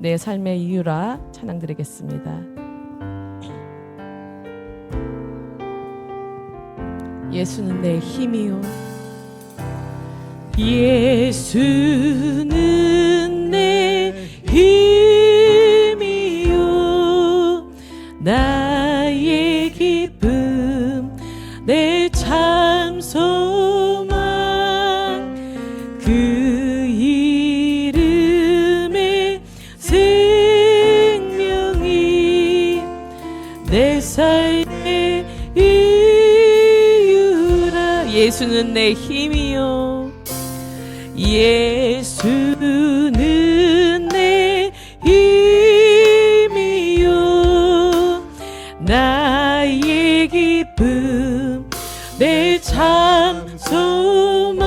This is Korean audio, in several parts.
내 삶의 이유라 찬양 드리겠습니다. 예수는 내 힘이요, 예수는 내 힘이요, 나의 기쁨, 내 참 소망, 그 이름의 생명이 내 삶의 이유라. 예수는 내 힘이요, 예수는 내 힘이요, 나의 기쁨, 내 참 소망,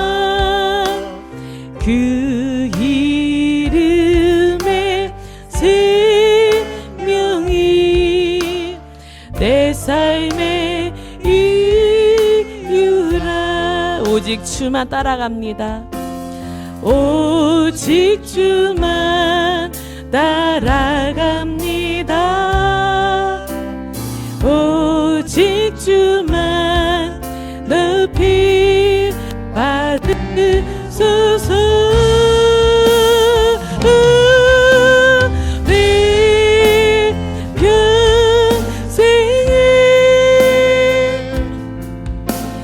그 이름의 생명이 내 삶의 이유라. 오직 주만 따라갑니다. 오직 주만 따라갑니다. 오직 주만 높이 받으소서. 내 평생에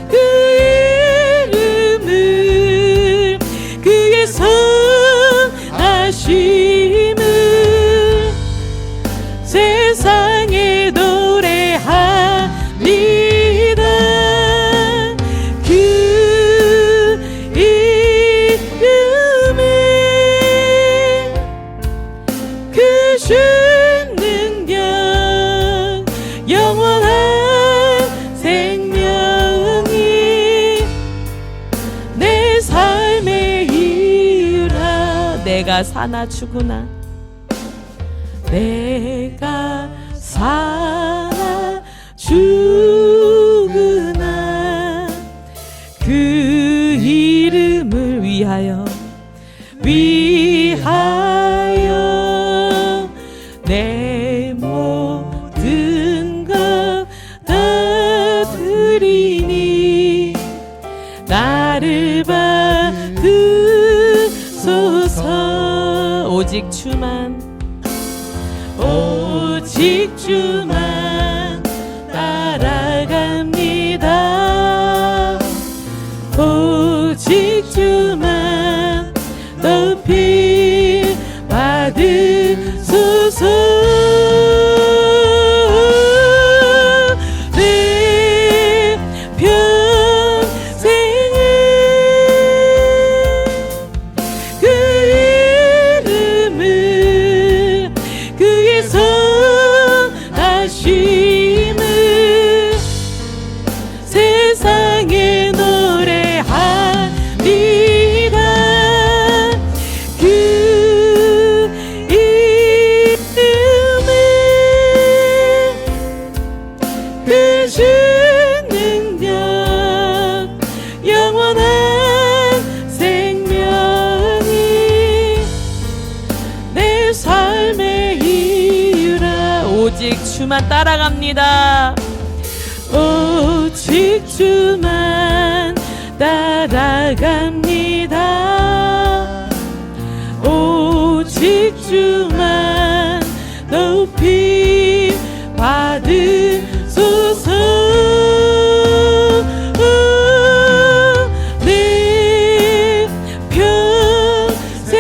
그 이름을, 그의 선하심을 세상에 노래합니다. 그 이름에 그 신 능력, 영원한 생명이 내 삶의 이유라. 내가 사나 죽으나, 내가 사나 죽으나 그 이름을 위하여 내 모든 것 다 드리니 나를 받으소서. 오직 주만, 오직 주만 따라갑니다. 오직 주만 높이 받으소서. 내 평생에 그 이름을, 그의 선하심을 세상에 노래합니다. 그 이름에 그 신 능력, 영원한 생명이 내 삶의 이유라. 오직 주만 따라갑니다. 오직 주만 따라갑니다. 오직 주만 높이 받으소서. 내 평생에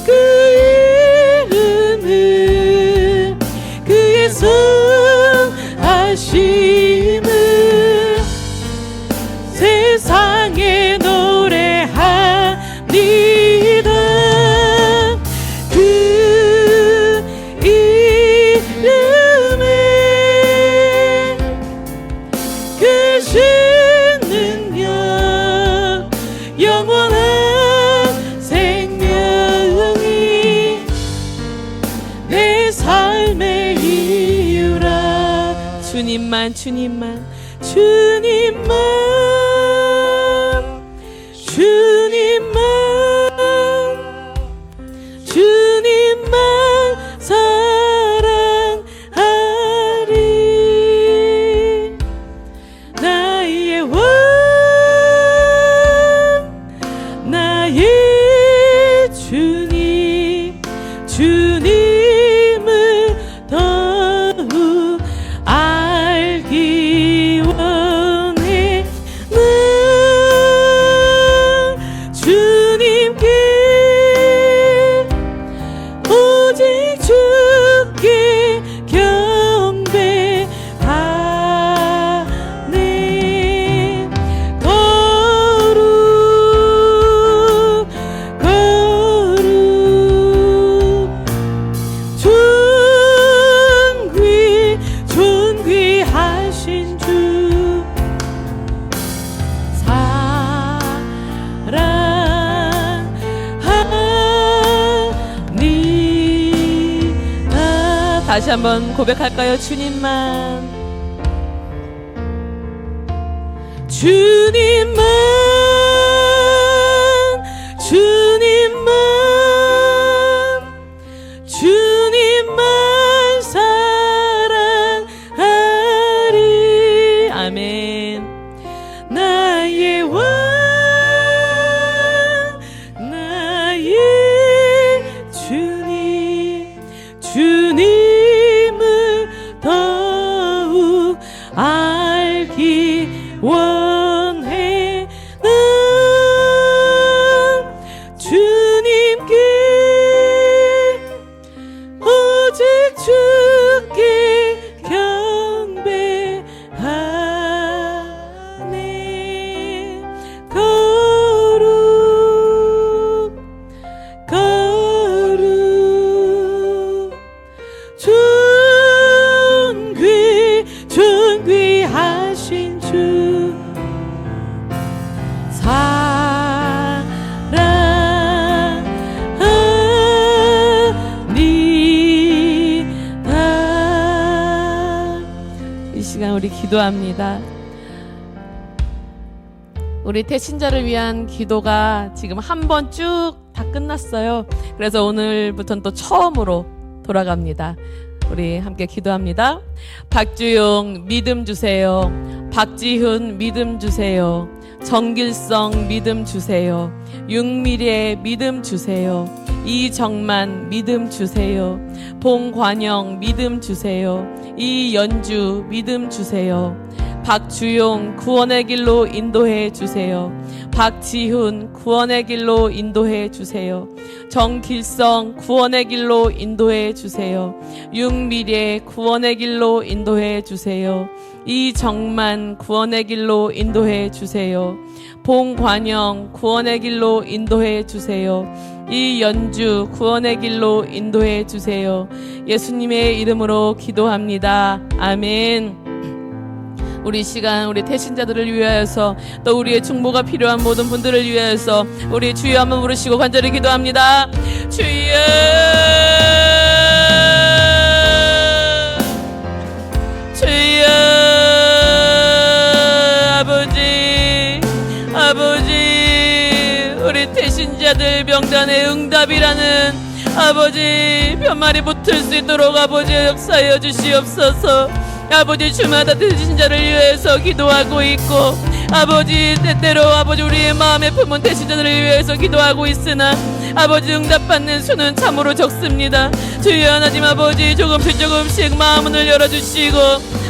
그 이름을, 그의 선하심을 세상에 노래합니다. 그 이름에 그 신 능력, 영원한 생명이 내 삶의 이유라. 주님만, 주님만, 주님만, 주님만 다시 한번 고백할까요? 주님만, 주님만, 주님만, 주님만 사랑하리. 아멘. 나의 왕, 나의 주님, 주님을 더욱 알기 원해. 난 주님께 오직 주께 경배하네. 거룩 거룩 존귀하신 주 사랑합니다. 이 시간 우리 기도합니다. 우리 태신자를 위한 기도가 지금 한 번 쭉 다 끝났어요. 그래서 오늘부터는 또 처음으로 돌아갑니다. 우리 함께 기도합니다. 박주용 믿음 주세요. 박지훈 믿음 주세요. 정길성 믿음 주세요. 윤미래 믿음 주세요. 이정만 믿음 주세요. 봉관영 믿음 주세요. 이연주 믿음 주세요. 박주용 구원의 길로 인도해 주세요. 박지훈 구원의 길로 인도해 주세요. 정길성 구원의 길로 인도해 주세요. 윤미래 구원의 길로 인도해 주세요. 이정만 구원의 길로 인도해 주세요. 봉관영 구원의 길로 인도해 주세요. 이연주 구원의 길로 인도해 주세요. 예수님의 이름으로 기도합니다. 아멘. 우리 시간 우리 태신자들을 위하여서 또 우리의 중보가 필요한 모든 분들을 위하여서 우리 주여 한번 부르시고 간절히 기도합니다. 주여, 주여, 아버지, 아버지, 우리 태신자들 명단의 응답이라는 아버지 편말이 붙을 수 있도록 아버지 역사하여 주시옵소서. 아버지 주마다 태신자를 위해서 기도하고 있고 아버지 때때로 아버지 우리의 마음에 품은 태신자들을 위해서 기도하고 있으나 아버지 응답받는 수는 참으로 적습니다. 주여 하나님 아버지 조금씩 마음문을 열어주시고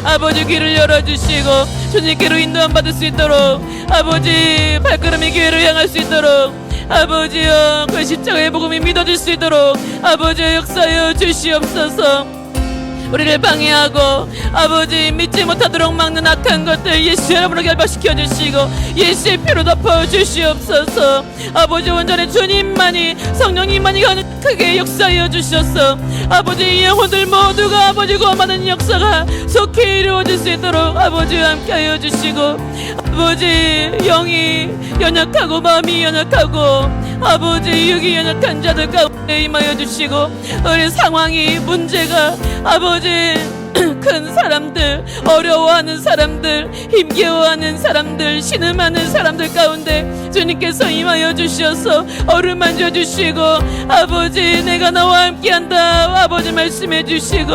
아버지 귀를 열어주시고 주님께로 인도함 받을 수 있도록 아버지 발걸음이 교회로 향할 수 있도록 아버지여 그 십자가의 복음이 믿어질 수 있도록 아버지 역사여 주시옵소서. 우리를 방해하고 아버지 믿지 못하도록 막는 악한 것들 예수의 이름으로 결박시켜 주시고 예수의 피로 덮어 주시옵소서. 아버지 온전히 주님만이 성령님만이 크게 역사하여 주셔서 아버지 이 영혼들 모두가 아버지 구원받는 역사가 속히 이루어질 수 있도록 아버지와 함께하여 주시고 아버지 영이 연약하고 마음이 연약하고 아버지 육이 연약한 자들 가운데 임하여 주시고 우리 상황이 문제가 아버지 큰 사람들 어려워하는 사람들 힘겨워하는 사람들 신음하는 사람들 가운데 주님께서 임하여 주셔서 어루만져 주시고 아버지 내가 너와 함께한다 아버지 말씀해 주시고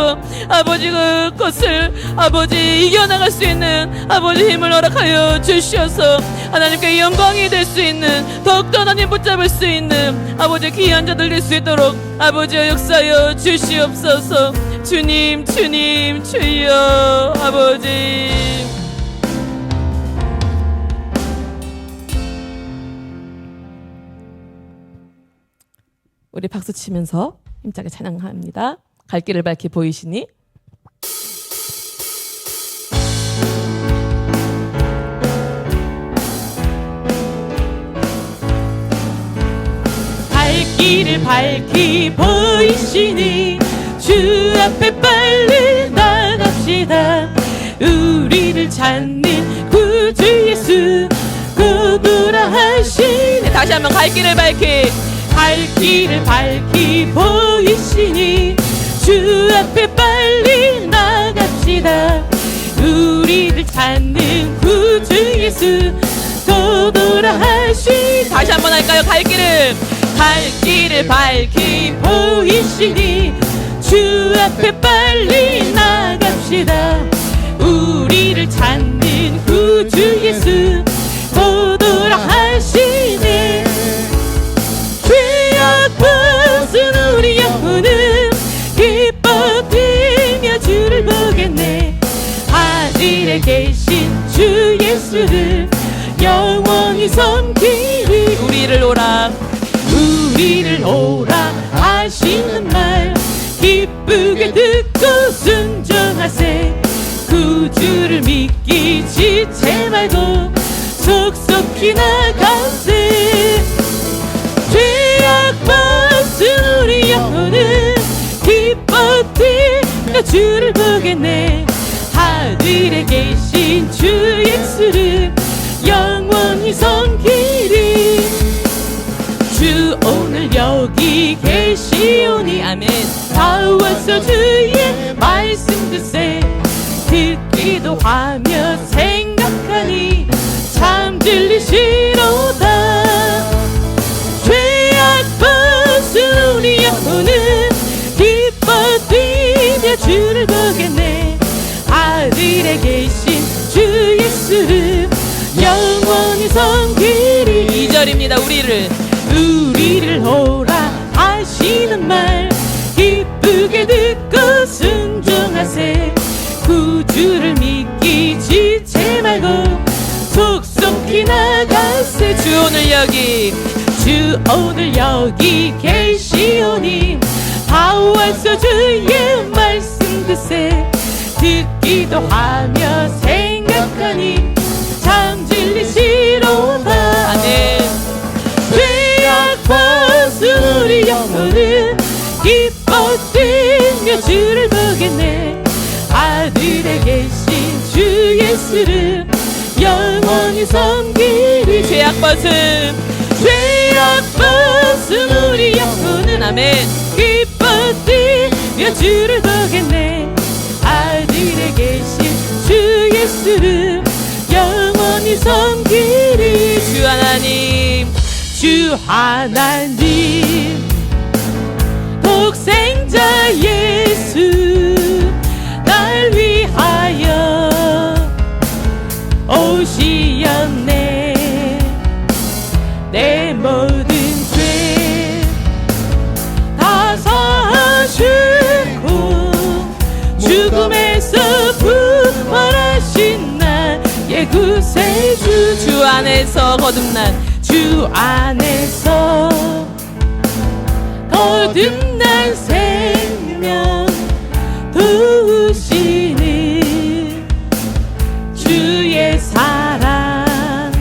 아버지 그것을 아버지 이겨나갈 수 있는 아버지 힘을 허락하여 주셔서 하나님께 영광이 될 수 있는 더욱더 하나님 붙잡을 수 있는 아버지 귀한 자들 될 수 있도록 아버지의 역사여 주시옵소서. 주님 주님 주여 아버지 우리 박수 치면서 힘차게 찬양합니다. 갈 길을 밝히 보이시니 갈 길을 밝히 보이시니 주 앞에 빨리 나갑시다. 우리를 찾는 구주 예수 구부라 하시네. 다시 한번 갈 길을 밝히 보이시니 주 주 앞에 빨리 나갑시다. 우리를 찾는 구주 예수 또 돌아하시. 다시 한번 할까요? 갈 길을 밝히 보이시니 주 앞에 빨리 나갑시다. 우리를 찾는 구주 예수 또 돌아하시네. 죄악 벗은 우리 영혼은 기뻐 뛰며 주를 보겠네. 하늘에 계신 주 예수를 영원히 섬기리. 우리를 오라 하시는 말 기쁘게 듣고 순종하세. 구주를 믿기 지체 말고 속속히 나가세. 죄악 벗은 우리 영혼은 기뻐 뛰며 주를 보겠네. 하늘에 계신 주 예수를 영원히 섬기리. 주 오늘 여기 계시오니 아멘. 다 와서 주의 말씀 듣세. 듣기도 하며 생각하니 참 들리시로다. 죄악 벗은 우리 영혼은 기뻐 뛰며 주를 보겠네. 하늘에 계신 주 예수를 영원히 섬기리. 2절입니다. 우리를 오라 하시는 말 기쁘게 듣고 순종하세. 구주를 믿기 지체 말고 속속히 나가세. 주 오늘 여기 계시오니 다 와서 주의 말씀 듣세. 듣기도 하며 생각하니 참 진리시로다. 아멘. 죄악 벗은 우리 영혼은 기뻐 뛰며 주를 보겠네. 하늘에 계신 주 예수를 영원히 섬기리. 죄악 벗은 우리 영혼은 아멘 기뻐 뛰며 주를 보겠네. 하늘에 계신 주 예수를 영원히 섬기리. 주 하나님 독생자 예수 날 위하여 오시었네. 내 모든 죄 다 사하시고 죽음에서 부활하신 나의 구세주. 주 안에서 거듭난 주 안에서 거듭난 생명 두시는 주의 사랑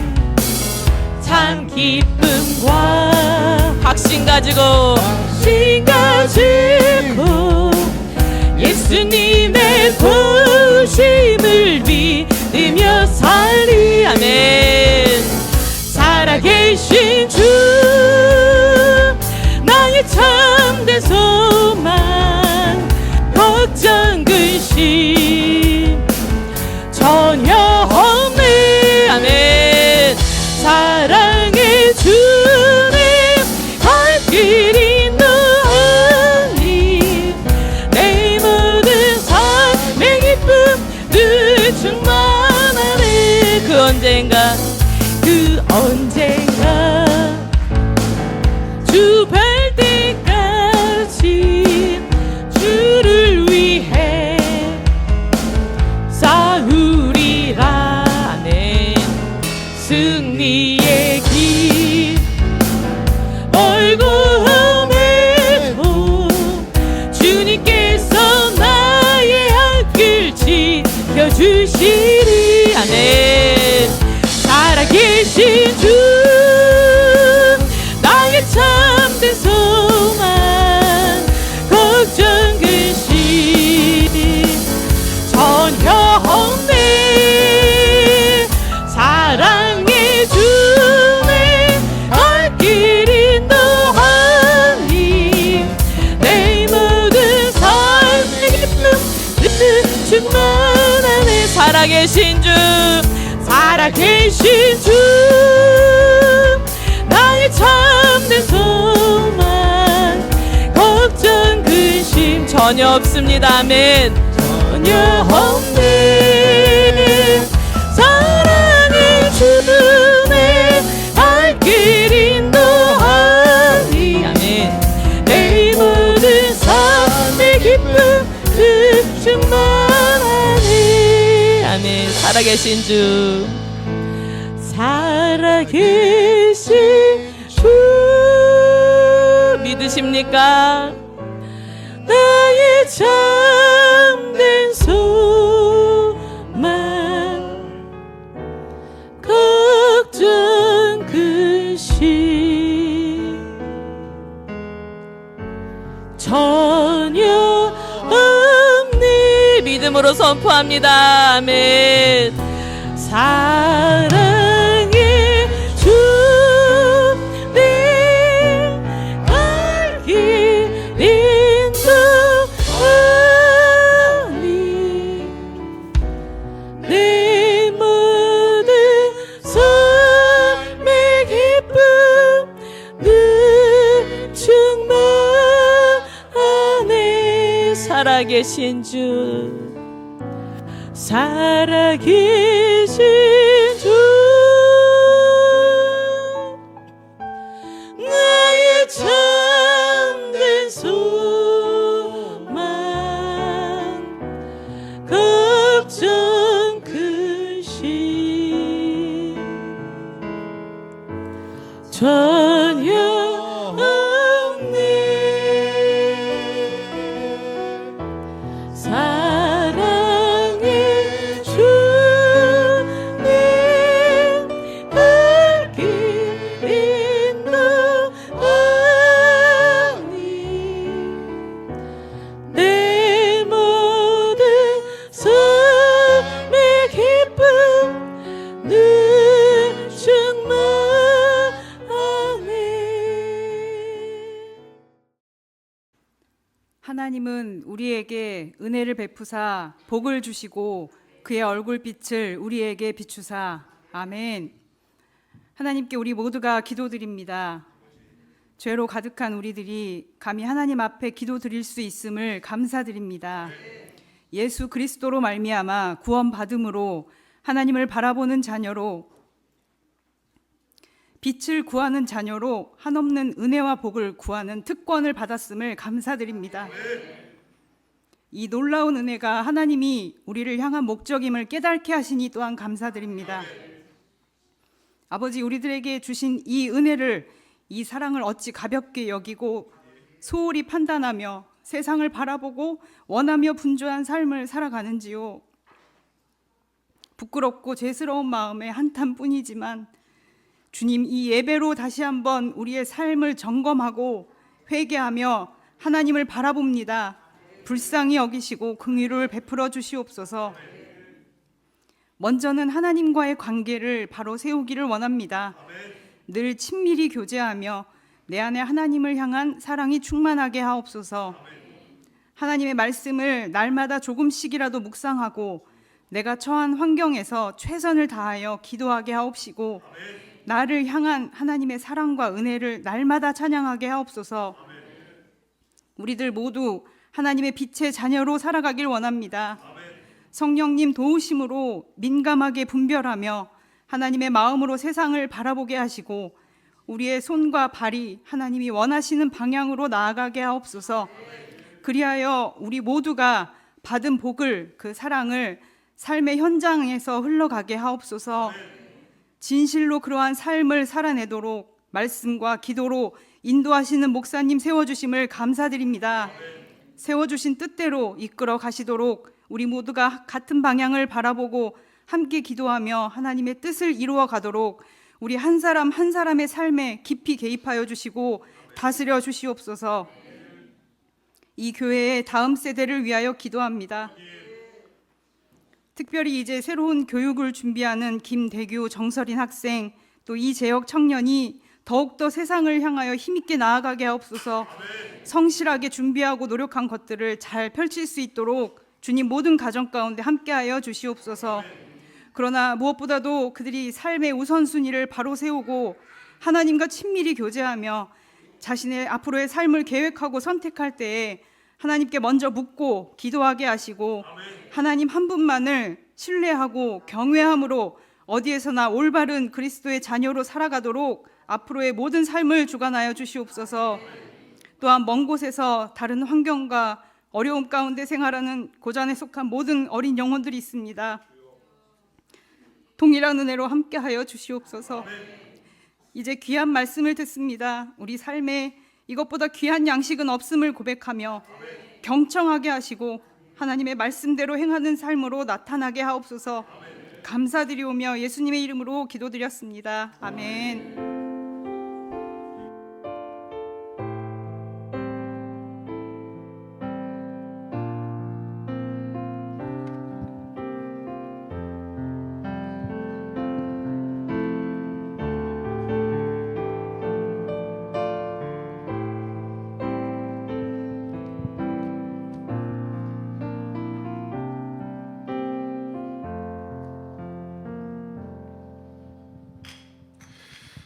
참 기쁨과 확신 가지고 예수님의 도우심을 믿으며 살리. 아멘. 살아계신 주 나의 참된 소망 걱정 근심 전혀 없네. 아멘. 사랑의 주님 갈 길이 너니 내 모든 삶의 기쁨 늘 충만하네. 그 언젠가 주 뵐 때까지 주를 위해 싸우리라. 네. 승리의 길 멀고 험해도 주님께서 나의 앞길 지켜주시리. 아멘. 살아계신 주 살아계신 주, 살아계신 주, 나의 참된 소망, 걱정 근심 전혀 없습니다. 아멘. 전혀 없네. 사랑의 주님의 발길 인도하리. 아멘. 내 모든 삶의 기쁨 충만하네. 아멘. 살아계신 주, 살아계신 주, 믿으십니까? 나의 참된 소망, 걱정 근심 전혀 없네. 믿음으로 선포합니다. 아멘. 사랑의 주, 내 발길 인도하니, 내 모든 삶의 기쁨 늘 충만하네. 살아계신 주, 살아계신 주, 나의 참된 소망, 걱정 근심 전혀 없네. 사랑의 주, 내 발길 인도하니, 내 모든 삶의 기쁨 늘 충만하네. 하나님은 우리에게 은혜를 베푸사 복을 주시고 그의 얼굴빛을 우리에게 비추사. 아멘. 하나님께 우리 모두가 기도드립니다. 죄로 가득한 우리들이 감히 하나님 앞에 기도드릴 수 있음을 감사드립니다. 예수 그리스도로 말미암아 구원받음으로 하나님을 바라보는 자녀로, 빛을 구하는 자녀로 한없는 은혜와 복을 구하는 특권을 받았음을 감사드립니다. 이 놀라운 은혜가 하나님이 우리를 향한 목적임을 깨닫게 하시니 또한 감사드립니다. 아버지, 우리들에게 주신 이 은혜를, 이 사랑을 어찌 가볍게 여기고 소홀히 판단하며 세상을 바라보고 원하며 분주한 삶을 살아가는지요. 부끄럽고 죄스러운 마음에 한탄뿐이지만 주님, 이 예배로 다시 한번 우리의 삶을 점검하고 회개하며 하나님을 바라봅니다. 불쌍히 여기시고 긍휼을 베풀어 주시옵소서. 먼저는 하나님과의 관계를 바로 세우기를 원합니다. 늘 친밀히 교제하며 내 안에 하나님을 향한 사랑이 충만하게 하옵소서. 하나님의 말씀을 날마다 조금씩이라도 묵상하고 내가 처한 환경에서 최선을 다하여 기도하게 하옵시고 나를 향한 하나님의 사랑과 은혜를 날마다 찬양하게 하옵소서. 우리들 모두 하나님의 빛의 자녀로 살아가길 원합니다. 성령님 도우심으로 민감하게 분별하며 하나님의 마음으로 세상을 바라보게 하시고 우리의 손과 발이 하나님이 원하시는 방향으로 나아가게 하옵소서. 그리하여 우리 모두가 받은 복을, 그 사랑을 삶의 현장에서 흘러가게 하옵소서. 진실로 그러한 삶을 살아내도록 말씀과 기도로 인도하시는 목사님 세워주심을 감사드립니다. 세워주신 뜻대로 이끌어 가시도록 우리 모두가 같은 방향을 바라보고 함께 기도하며 하나님의 뜻을 이루어 가도록 우리 한 사람 한 사람의 삶에 깊이 개입하여 주시고 다스려 주시옵소서. 이 교회의 다음 세대를 위하여 기도합니다. 특별히 이제 새로운 교육을 준비하는 김대규, 정설인 학생, 또 이재혁 청년이 더욱더 세상을 향하여 힘있게 나아가게 하옵소서. 성실하게 준비하고 노력한 것들을 잘 펼칠 수 있도록 주님 모든 가정 가운데 함께하여 주시옵소서. 그러나 무엇보다도 그들이 삶의 우선순위를 바로 세우고 하나님과 친밀히 교제하며 자신의 앞으로의 삶을 계획하고 선택할 때에 하나님께 먼저 묻고 기도하게 하시고 하나님 한 분만을 신뢰하고 경외함으로 어디에서나 올바른 그리스도의 자녀로 살아가도록 앞으로의 모든 삶을 주관하여 주시옵소서. 또한 먼 곳에서 다른 환경과 어려움 가운데 생활하는 고난에 속한 모든 어린 영혼들이 있습니다. 동일한 은혜로 함께하여 주시옵소서. 이제 귀한 말씀을 듣습니다. 우리 삶에 이것보다 귀한 양식은 없음을 고백하며 경청하게 하시고 하나님의 말씀대로 행하는 삶으로 나타나게 하옵소서. 감사드리오며 예수님의 이름으로 기도드렸습니다. 아멘.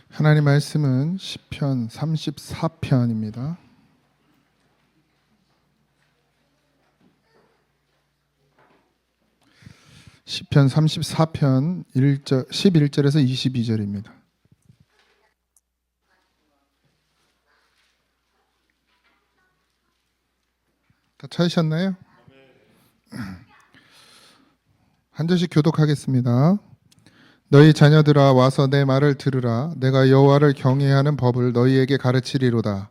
하나님 말씀은 시편 34편입니다. 시편 34편 11절에서 22절입니다. 다 찾으셨나요? 한 절씩 교독하겠습니다. 너희 자녀들아 와서 내 말을 들으라. 내가 여호와를 경외하는 법을 너희에게 가르치리로다.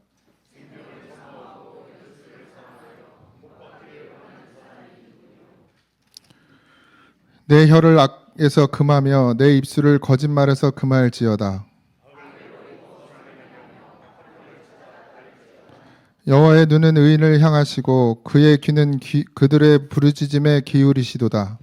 내 혀를 악에서 금하며 내 입술을 거짓말에서 금할지어다. 여호와의 눈은 의인을 향하시고 그의 귀는 그들의 부르짖음에 기울이시도다.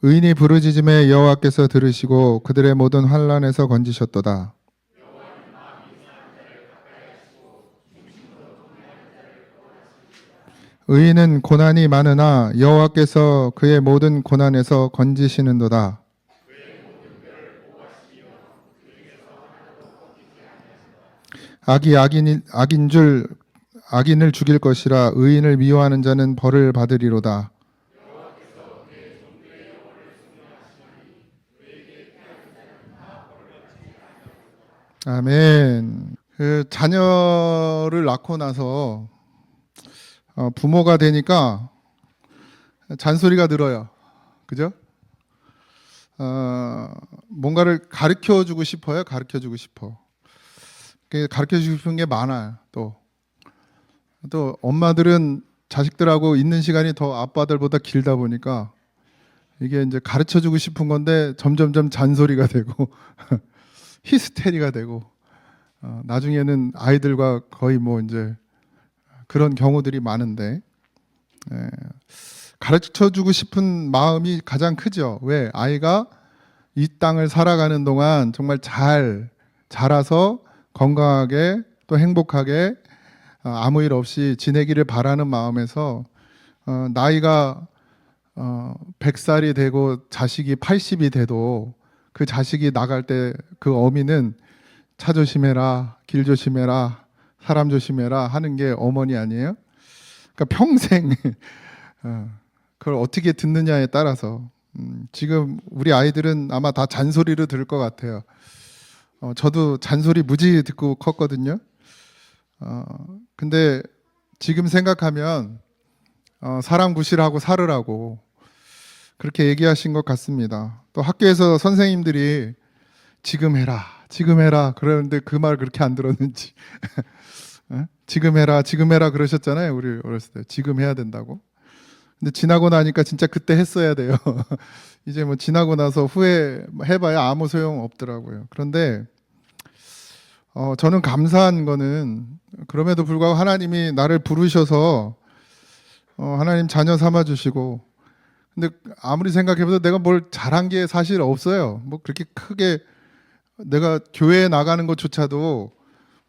의인이 부르짖음에 여호와께서 들으시고 그들의 모든 환난에서 건지셨도다. 의인은 고난이 많으나 여호와께서 그의 모든 고난에서 건지시는도다. 악이 악인을 죽일 것이라. 의인을 미워하는 자는 벌을 받으리로다. 아멘. 자녀를 낳고 나서 부모가 되니까 잔소리가 늘어요. 그죠? 뭔가를 가르쳐주고 싶어요. 가르쳐주고 싶어. 가르쳐주고 싶은 게 많아요. 또 엄마들은 자식들하고 있는 시간이 더 아빠들보다 길다 보니까 이게 이제 가르쳐주고 싶은 건데 점점점 잔소리가 되고 히스테리가 되고 나중에는 아이들과 거의 뭐 이제 그런 경우들이 많은데 가르쳐주고 싶은 마음이 가장 크죠. 왜? 아이가 이 땅을 살아가는 동안 정말 잘 자라서 건강하게 또 행복하게 아무 일 없이 지내기를 바라는 마음에서 나이가 100살이 되고 자식이 80이 돼도 그 자식이 나갈 때 그 어미는 차 조심해라, 길 조심해라, 사람 조심해라 하는 게 어머니 아니에요? 그러니까 평생 그걸 어떻게 듣느냐에 따라서 지금 우리 아이들은 아마 다 잔소리로 들을 것 같아요. 저도 잔소리 무지 듣고 컸거든요. 근데 지금 생각하면 사람 구실하고 살으라고 그렇게 얘기하신 것 같습니다. 또 학교에서 선생님들이 지금 해라 그러는데 그 말 그렇게 안 들었는지 지금 해라 그러셨잖아요. 우리 어렸을 때 지금 해야 된다고. 근데 지나고 나니까 진짜 그때 했어야 돼요. 이제 뭐 지나고 나서 후회해봐야 아무 소용 없더라고요. 그런데 저는 감사한 거는 그럼에도 불구하고 하나님이 나를 부르셔서 하나님 자녀 삼아주시고, 근데 아무리 생각해봐도 내가 뭘 잘한 게 사실 없어요. 뭐 그렇게 크게 내가 교회에 나가는 것조차도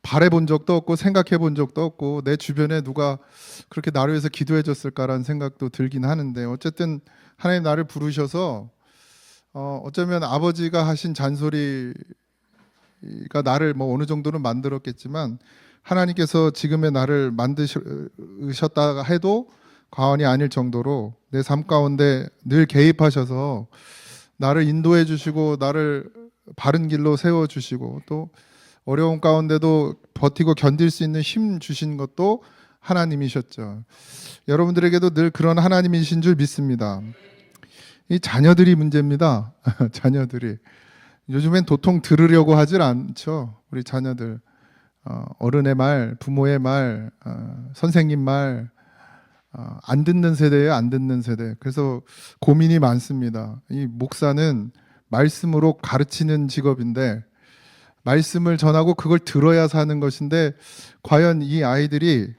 바라본 적도 없고 생각해 본 적도 없고 내 주변에 누가 그렇게 나를 위해서 기도해 줬을까라는 생각도 들긴 하는데, 어쨌든 하나님 나를 부르셔서 어쩌면 아버지가 하신 잔소리가 나를 뭐 어느 정도는 만들었겠지만, 하나님께서 지금의 나를 만드셨다 해도 과언이 아닐 정도로 내 삶 가운데 늘 개입하셔서 나를 인도해 주시고 나를 바른 길로 세워 주시고, 또 어려운 가운데도 버티고 견딜 수 있는 힘 주신 것도 하나님이셨죠. 여러분들에게도 늘 그런 하나님이신 줄 믿습니다. 이 자녀들이 문제입니다. 자녀들이 요즘엔 도통 들으려고 하질 않죠. 우리 자녀들 어른의 말, 부모의 말, 선생님 말 안 듣는 세대예요. 안 듣는 세대. 그래서 고민이 많습니다. 이 목사는 말씀으로 가르치는 직업인데, 말씀을 전하고 그걸 들어야 사는 것인데, 과연 이 아이들이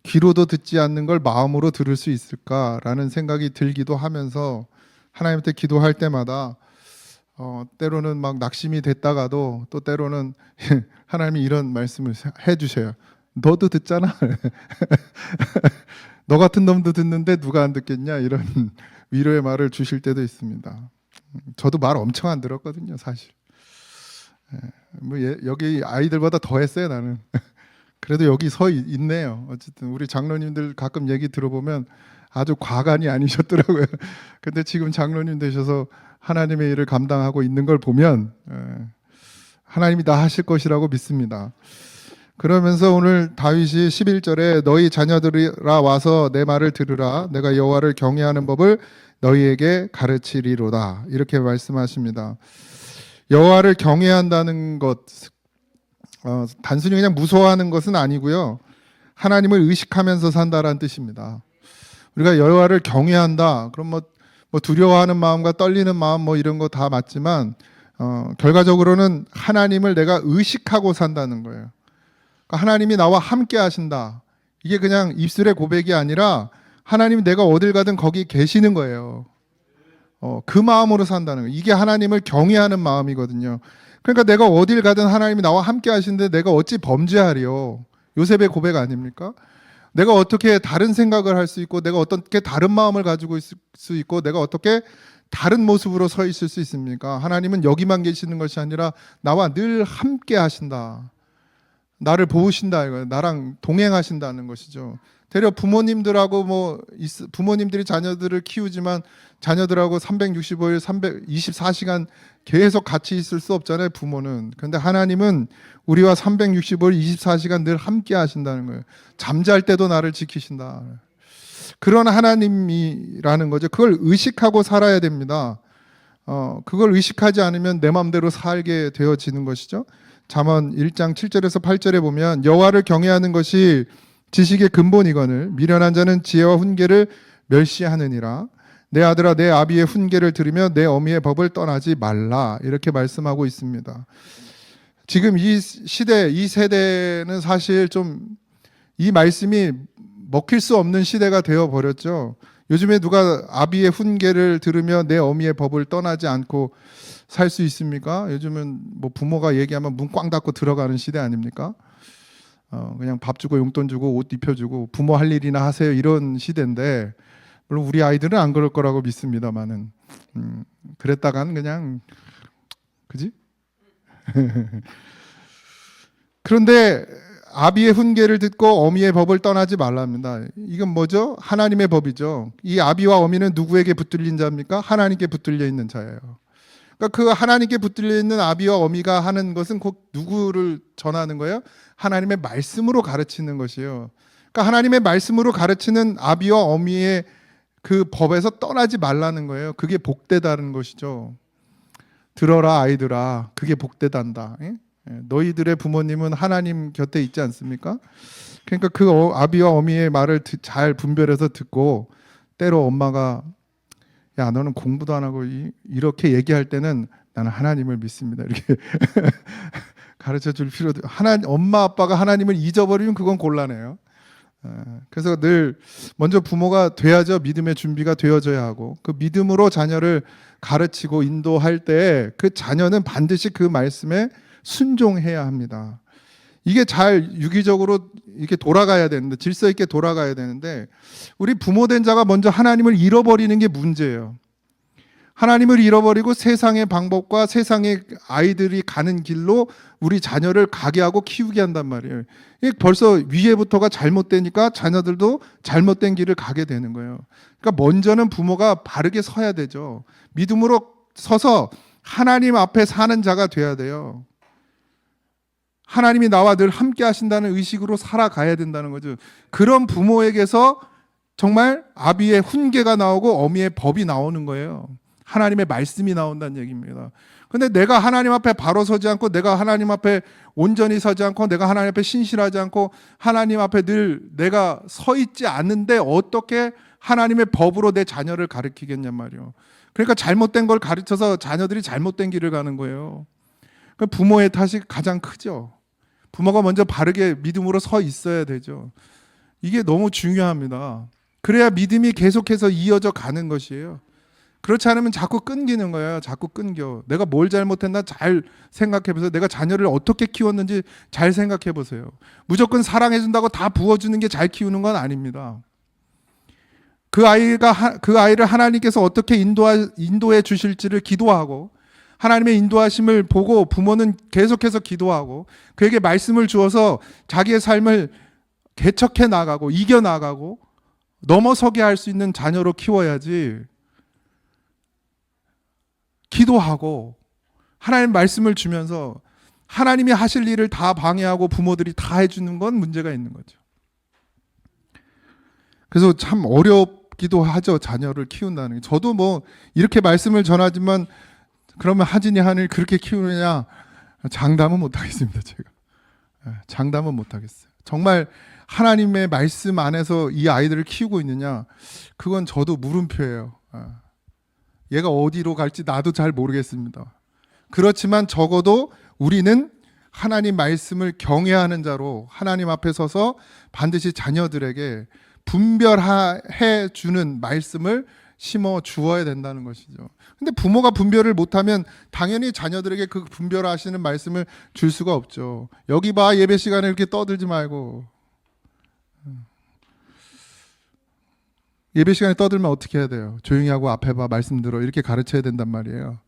귀로도 듣지 않는 걸 마음으로 들을 수 있을까라는 생각이 들기도 하면서 하나님한테 기도할 때마다 때로는 막 낙심이 됐다가도 또 때로는 하나님이 이런 말씀을 해주셔요. 너도 듣잖아. 너 같은 놈도 듣는데 누가 안 듣겠냐, 이런 위로의 말을 주실 때도 있습니다. 저도 말 엄청 안 들었거든요, 사실. 뭐 여기 아이들보다 더 했어요, 나는. 그래도 여기 서 있네요. 어쨌든 우리 장로님들 가끔 얘기 들어보면 아주 과간이 아니셨더라고요. 근데 지금 장로님 되셔서 하나님의 일을 감당하고 있는 걸 보면 하나님이 다 하실 것이라고 믿습니다. 그러면서 오늘 다윗이 11절에 너희 자녀들이라 와서 내 말을 들으라. 내가 여호와를 경외하는 법을 너희에게 가르치리로다. 이렇게 말씀하십니다. 여호와를 경외한다는 것, 단순히 그냥 무서워하는 것은 아니고요. 하나님을 의식하면서 산다라는 뜻입니다. 우리가 여호와를 경외한다. 그럼 뭐 두려워하는 마음과 떨리는 마음 뭐 이런 거 다 맞지만 결과적으로는 하나님을 내가 의식하고 산다는 거예요. 그러니까 하나님이 나와 함께 하신다. 이게 그냥 입술의 고백이 아니라 하나님이 내가 어딜 가든 거기 계시는 거예요. 그 마음으로 산다는 거예요. 이게 하나님을 경외하는 마음이거든요. 그러니까 내가 어딜 가든 하나님이 나와 함께 하시는데 내가 어찌 범죄하리요. 요셉의 고백 아닙니까? 내가 어떻게 다른 생각을 할 수 있고, 내가 어떻게 다른 마음을 가지고 있을 수 있고, 내가 어떻게 다른 모습으로 서 있을 수 있습니까? 하나님은 여기만 계시는 것이 아니라 나와 늘 함께 하신다. 나를 보신다, 이거예요. 나랑 동행하신다는 것이죠. 되려 부모님들하고 부모님들이 자녀들을 키우지만 자녀들하고 365일 324시간 계속 같이 있을 수 없잖아요, 부모는. 그런데 하나님은 우리와 365일 24시간 늘 함께 하신다는 거예요. 잠잘 때도 나를 지키신다. 그런 하나님이라는 거죠. 그걸 의식하고 살아야 됩니다. 그걸 의식하지 않으면 내 마음대로 살게 되어지는 것이죠. 잠언 1장 7절에서 8절에 보면 여호와를 경외하는 것이 지식의 근본이거늘 미련한 자는 지혜와 훈계를 멸시하느니라. 내 아들아 내 아비의 훈계를 들으며 내 어미의 법을 떠나지 말라. 이렇게 말씀하고 있습니다. 지금 이 시대, 이 세대는 사실 좀 이 말씀이 먹힐 수 없는 시대가 되어버렸죠. 요즘에 누가 아비의 훈계를 들으며 내 어미의 법을 떠나지 않고 살 수 있습니까? 요즘은 뭐 부모가 얘기하면 문 꽝 닫고 들어가는 시대 아닙니까? 그냥 밥 주고 용돈 주고 옷 입혀주고 부모 할 일이나 하세요, 이런 시대인데, 물론 우리 아이들은 안 그럴 거라고 믿습니다만은 그랬다간 그냥 그지? 그런데 아비의 훈계를 듣고 어미의 법을 떠나지 말랍니다. 이건 뭐죠? 하나님의 법이죠. 이 아비와 어미는 누구에게 붙들린 자입니까? 하나님께 붙들려 있는 자예요. 그러니까 그 하나님께 붙들려 있는 아비와 어미가 하는 것은 곧 누구를 전하는 거예요? 하나님의 말씀으로 가르치는 것이에요. 그러니까 하나님의 말씀으로 가르치는 아비와 어미의 그 법에서 떠나지 말라는 거예요. 그게 복되다는 것이죠. 들어라 아이들아, 그게 복되단다. 너희들의 부모님은 하나님 곁에 있지 않습니까? 그러니까 그 아비와 어미의 말을 잘 분별해서 듣고, 때로 엄마가 야 너는 공부도 안 하고 이렇게 얘기할 때는 나는 하나님을 믿습니다, 이렇게 가르쳐 줄 필요도. 엄마 아빠가 하나님을 잊어버리면 그건 곤란해요. 그래서 늘 먼저 부모가 돼야죠. 믿음의 준비가 되어져야 하고, 그 믿음으로 자녀를 가르치고 인도할 때 그 자녀는 반드시 그 말씀에 순종해야 합니다. 이게 잘 유기적으로 이렇게 돌아가야 되는데, 질서 있게 돌아가야 되는데, 우리 부모된 자가 먼저 하나님을 잃어버리는 게 문제예요. 하나님을 잃어버리고 세상의 방법과 세상의 아이들이 가는 길로 우리 자녀를 가게 하고 키우게 한단 말이에요. 이게 벌써 위에부터가 잘못되니까 자녀들도 잘못된 길을 가게 되는 거예요. 그러니까 먼저는 부모가 바르게 서야 되죠. 믿음으로 서서 하나님 앞에 사는 자가 돼야 돼요. 하나님이 나와 늘 함께 하신다는 의식으로 살아가야 된다는 거죠. 그런 부모에게서 정말 아비의 훈계가 나오고 어미의 법이 나오는 거예요. 하나님의 말씀이 나온다는 얘기입니다. 근데 내가 하나님 앞에 바로 서지 않고, 내가 하나님 앞에 온전히 서지 않고, 내가 하나님 앞에 신실하지 않고, 하나님 앞에 늘 내가 서 있지 않는데 어떻게 하나님의 법으로 내 자녀를 가르치겠냔 말이에요. 그러니까 잘못된 걸 가르쳐서 자녀들이 잘못된 길을 가는 거예요. 그러니까 부모의 탓이 가장 크죠. 부모가 먼저 바르게 믿음으로 서 있어야 되죠. 이게 너무 중요합니다. 그래야 믿음이 계속해서 이어져 가는 것이에요. 그렇지 않으면 자꾸 끊기는 거예요. 자꾸 끊겨. 내가 뭘 잘못했나 잘 생각해 보세요. 내가 자녀를 어떻게 키웠는지 잘 생각해 보세요. 무조건 사랑해 준다고 다 부어주는 게 잘 키우는 건 아닙니다. 그 아이를 하나님께서 어떻게 인도해 주실지를 기도하고, 하나님의 인도하심을 보고 부모는 계속해서 기도하고 그에게 말씀을 주어서 자기의 삶을 개척해 나가고 이겨 나가고 넘어서게 할 수 있는 자녀로 키워야지, 기도하고 하나님 말씀을 주면서 하나님이 하실 일을 다 방해하고 부모들이 다 해주는 건 문제가 있는 거죠. 그래서 참 어렵기도 하죠, 자녀를 키운다는 게. 저도 뭐 이렇게 말씀을 전하지만 그러면 하진이 하늘 그렇게 키우느냐, 장담은 못하겠습니다. 제가 장담은 못하겠어요. 정말 하나님의 말씀 안에서 이 아이들을 키우고 있느냐, 그건 저도 물음표예요. 얘가 어디로 갈지 나도 잘 모르겠습니다. 그렇지만 적어도 우리는 하나님 말씀을 경외하는 자로 하나님 앞에 서서 반드시 자녀들에게 분별해 주는 말씀을 심어 주어야 된다는 것이죠. 근데 부모가 분별을 못하면 당연히 자녀들에게 그 분별하시는 말씀을 줄 수가 없죠. 여기 봐, 예배 시간에 이렇게 떠들지 말고. 예배 시간에 떠들면 어떻게 해야 돼요? 조용히 하고 앞에 봐, 말씀 들어, 이렇게 가르쳐야 된단 말이에요.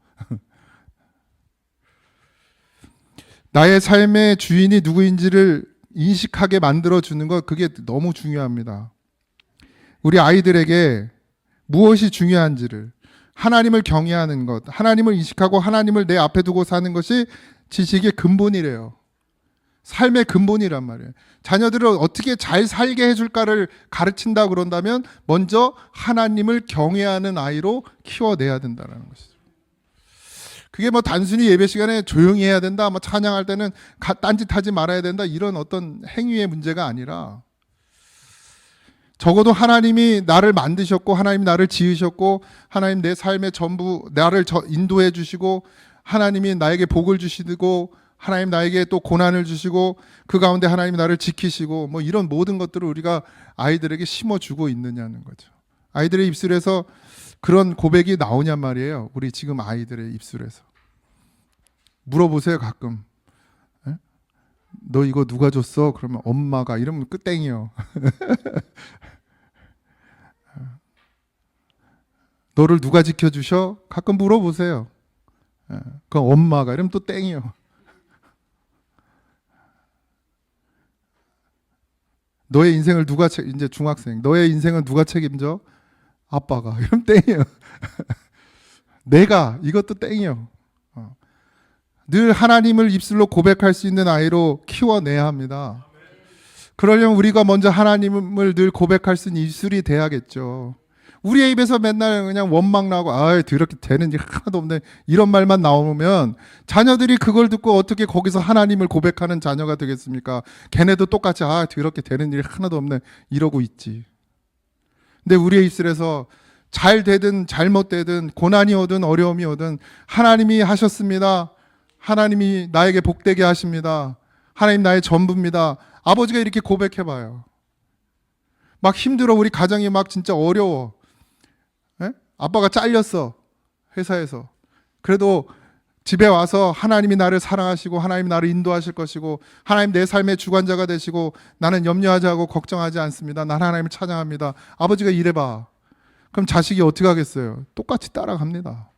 나의 삶의 주인이 누구인지를 인식하게 만들어주는 것, 그게 너무 중요합니다. 우리 아이들에게 무엇이 중요한지를, 하나님을 경외하는 것, 하나님을 인식하고 하나님을 내 앞에 두고 사는 것이 지식의 근본이래요. 삶의 근본이란 말이에요. 자녀들을 어떻게 잘 살게 해줄까를 가르친다 그런다면 먼저 하나님을 경외하는 아이로 키워내야 된다는 것이죠. 그게 뭐 단순히 예배 시간에 조용히 해야 된다, 뭐 찬양할 때는 딴짓하지 말아야 된다, 이런 어떤 행위의 문제가 아니라, 적어도 하나님이 나를 만드셨고 하나님이 나를 지으셨고 하나님 내 삶의 전부 나를 인도해 주시고 하나님이 나에게 복을 주시고 하나님 나에게 또 고난을 주시고 그 가운데 하나님이 나를 지키시고 뭐 이런 모든 것들을 우리가 아이들에게 심어주고 있느냐는 거죠. 아이들의 입술에서 그런 고백이 나오냔 말이에요. 우리 지금 아이들의 입술에서. 물어보세요, 가끔. 에? 너 이거 누가 줬어? 그러면 엄마가, 이러면 끝땡이요. 너를 누가 지켜주셔? 가끔 물어보세요. 그럼 엄마가, 이러면 또 땡이요. 너의 인생을 누가 이제 중학생, 너의 인생은 누가 책임져? 아빠가. 이러면 땡이에요. 내가, 이것도 땡이요. 늘 하나님을 입술로 고백할 수 있는 아이로 키워내야 합니다. 그러려면 우리가 먼저 하나님을 늘 고백할 수 있는 입술이 돼야겠죠. 우리의 입에서 맨날 그냥 원망 나고, 아, 더럽게 되는 일 하나도 없네, 이런 말만 나오면 자녀들이 그걸 듣고 어떻게 거기서 하나님을 고백하는 자녀가 되겠습니까? 걔네도 똑같이, 아, 더럽게 되는 일 하나도 없네, 이러고 있지. 근데 우리의 입술에서 잘 되든 잘못되든 고난이 오든 어려움이 오든 하나님이 하셨습니다. 하나님이 나에게 복되게 하십니다. 하나님 나의 전부입니다. 아버지가 이렇게 고백해봐요. 막 힘들어, 우리 가정이 막 진짜 어려워. 에? 아빠가 잘렸어, 회사에서. 그래도 집에 와서 하나님이 나를 사랑하시고 하나님이 나를 인도하실 것이고 하나님 내 삶의 주관자가 되시고 나는 염려하지 않고 걱정하지 않습니다. 나는 하나님을 찬양합니다. 아버지가 이래봐. 그럼 자식이 어떻게 하겠어요? 똑같이 따라갑니다.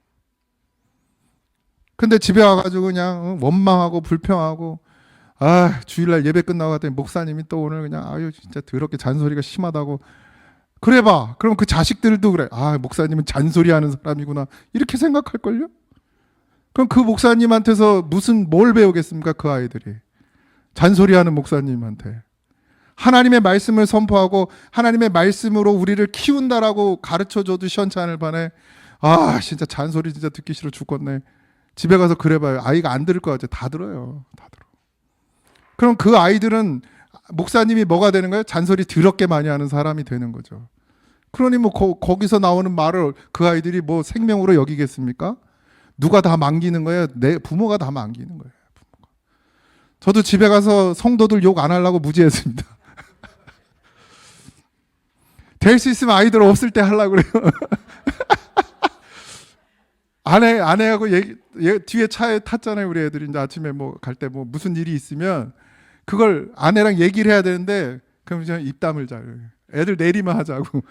근데 집에 와가지고 그냥 원망하고 불평하고 주일날 예배 끝나고 갔더니 목사님이 또 오늘 그냥 아유 진짜 더럽게 잔소리가 심하다고 그래봐. 그럼 그 자식들도 그래. 목사님은 잔소리하는 사람이구나. 이렇게 생각할걸요? 그럼 그 목사님한테서 뭘 배우겠습니까? 그 아이들이. 잔소리하는 목사님한테. 하나님의 말씀을 선포하고 하나님의 말씀으로 우리를 키운다라고 가르쳐줘도 시원찮을 반에 진짜 잔소리 진짜 듣기 싫어 죽겠네. 집에 가서 그래봐요. 아이가 안 들을 것 같아. 다 들어요. 다 들어. 그럼 그 아이들은 목사님이 뭐가 되는 거예요? 잔소리 더럽게 많이 하는 사람이 되는 거죠. 그러니 뭐 거기서 나오는 말을 그 아이들이 뭐 생명으로 여기겠습니까? 누가 다 망기는 거예요? 내 부모가 다 망기는 거예요. 부모가. 저도 집에 가서 성도들 욕 안 하려고 무지했습니다. 될 수 있으면 아이들 없을 때 하려고 그래요. 아내하고 뒤에 차에 탔잖아요. 우리 애들이 이제 아침에 뭐 갈 때 뭐 무슨 일이 있으면 그걸 아내랑 얘기를 해야 되는데 그럼 그냥 입담을 잘. 애들 내리만 하자고.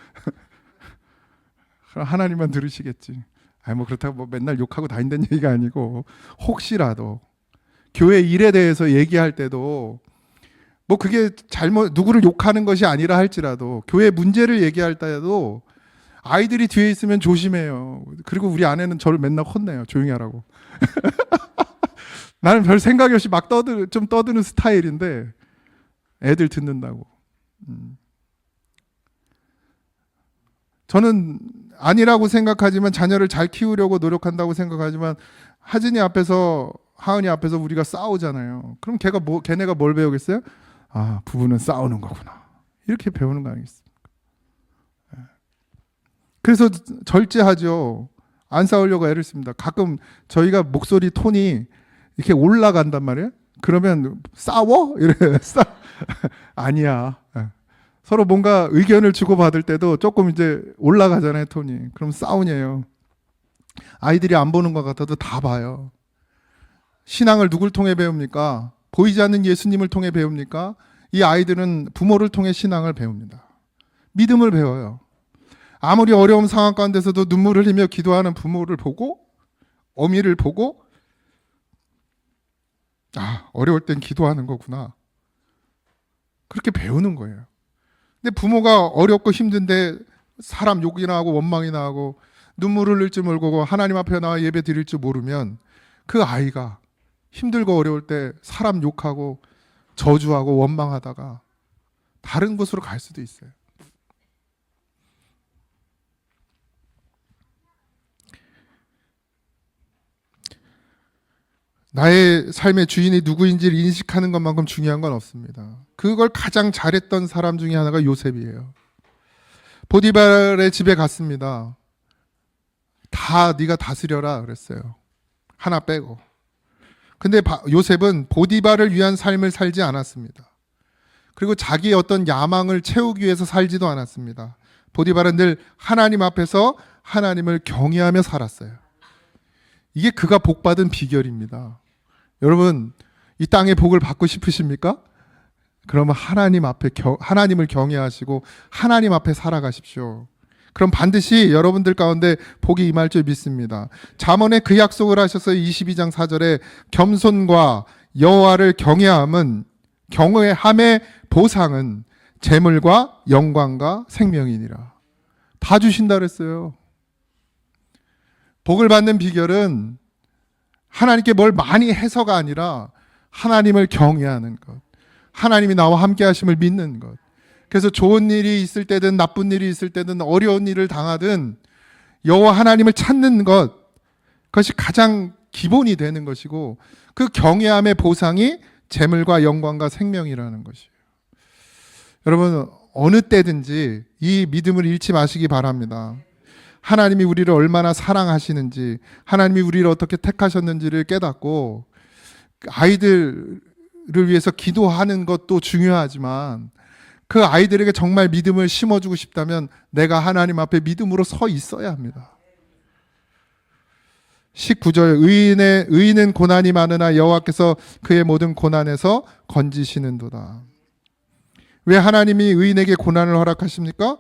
하나님만 들으시겠지. 뭐 그렇다고 뭐 맨날 욕하고 다닌다는 얘기가 아니고 혹시라도 교회 일에 대해서 얘기할 때도 뭐 그게 누구를 욕하는 것이 아니라 할지라도 교회 문제를 얘기할 때도 아이들이 뒤에 있으면 조심해요. 그리고 우리 아내는 저를 맨날 혼내요. 조용히 하라고. 나는 별 생각이 없이 막 좀 떠드는 스타일인데 애들 듣는다고. 저는 아니라고 생각하지만 자녀를 잘 키우려고 노력한다고 생각하지만 하은이 앞에서 우리가 싸우잖아요. 그럼 걔네가 뭘 배우겠어요? 부부는 싸우는 거구나. 이렇게 배우는 거 아니겠습니까? 그래서 절제하죠. 안 싸우려고 애를 씁니다. 가끔 저희가 목소리 톤이 이렇게 올라간단 말이에요. 그러면 싸워? 이래. 아니야. 서로 뭔가 의견을 주고받을 때도 조금 이제 올라가잖아요, 톤이. 그럼 싸우냐요. 아이들이 안 보는 것 같아도 다 봐요. 신앙을 누굴 통해 배웁니까? 보이지 않는 예수님을 통해 배웁니까? 이 아이들은 부모를 통해 신앙을 배웁니다. 믿음을 배워요. 아무리 어려운 상황 가운데서도 눈물을 흘리며 기도하는 부모를 보고 어미를 보고 어려울 땐 기도하는 거구나. 그렇게 배우는 거예요. 근데 부모가 어렵고 힘든데 사람 욕이나 하고 원망이나 하고 눈물을 흘릴 줄 모르고 하나님 앞에 나와 예배 드릴 줄 모르면 그 아이가 힘들고 어려울 때 사람 욕하고 저주하고 원망하다가 다른 곳으로 갈 수도 있어요. 나의 삶의 주인이 누구인지를 인식하는 것만큼 중요한 건 없습니다. 그걸 가장 잘했던 사람 중에 하나가 요셉이에요. 보디발의 집에 갔습니다. 다 네가 다스려라 그랬어요. 하나 빼고. 근데 요셉은 보디발을 위한 삶을 살지 않았습니다. 그리고 자기의 어떤 야망을 채우기 위해서 살지도 않았습니다. 보디발은 늘 하나님 앞에서 하나님을 경외하며 살았어요. 이게 그가 복받은 비결입니다. 여러분, 이 땅의 복을 받고 싶으십니까? 그러면 하나님을 경외하시고 하나님 앞에 살아가십시오. 그럼 반드시 여러분들 가운데 복이 임할 줄 믿습니다. 잠언에 그 약속을 하셔서 22장 4절에 겸손과 여호와를 경외함의 보상은 재물과 영광과 생명이니라. 다 주신다 그랬어요. 복을 받는 비결은 하나님께 뭘 많이 해서가 아니라 하나님을 경외하는 것. 하나님이 나와 함께 하심을 믿는 것. 그래서 좋은 일이 있을 때든 나쁜 일이 있을 때든 어려운 일을 당하든 여호와 하나님을 찾는 것. 그것이 가장 기본이 되는 것이고 그 경외함의 보상이 재물과 영광과 생명이라는 것이에요. 여러분 어느 때든지 이 믿음을 잃지 마시기 바랍니다. 하나님이 우리를 얼마나 사랑하시는지 하나님이 우리를 어떻게 택하셨는지를 깨닫고 아이들을 위해서 기도하는 것도 중요하지만 그 아이들에게 정말 믿음을 심어주고 싶다면 내가 하나님 앞에 믿음으로 서 있어야 합니다. 19절 의인은 고난이 많으나 여호와께서 그의 모든 고난에서 건지시는도다. 왜 하나님이 의인에게 고난을 허락하십니까?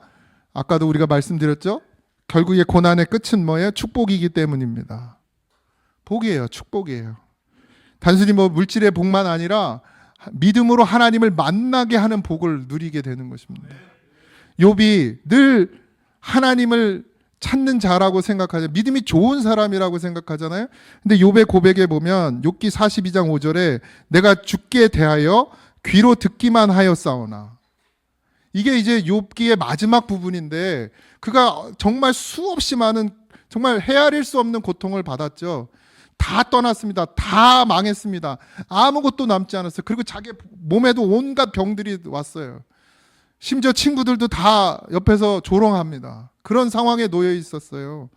아까도 우리가 말씀드렸죠. 결국에 고난의 끝은 뭐예요? 축복이기 때문입니다. 복이에요. 축복이에요. 단순히 뭐 물질의 복만 아니라 믿음으로 하나님을 만나게 하는 복을 누리게 되는 것입니다. 욥이 늘 하나님을 찾는 자라고 생각하죠. 믿음이 좋은 사람이라고 생각하잖아요. 근데 욥의 고백에 보면 욥기 42장 5절에 내가 주께 대하여 귀로 듣기만 하였사오나, 이게 이제 욥기의 마지막 부분인데 그가 정말 수없이 많은, 정말 헤아릴 수 없는 고통을 받았죠. 다 떠났습니다. 다 망했습니다. 아무것도 남지 않았어요. 그리고 자기 몸에도 온갖 병들이 왔어요. 심지어 친구들도 다 옆에서 조롱합니다. 그런 상황에 놓여 있었어요.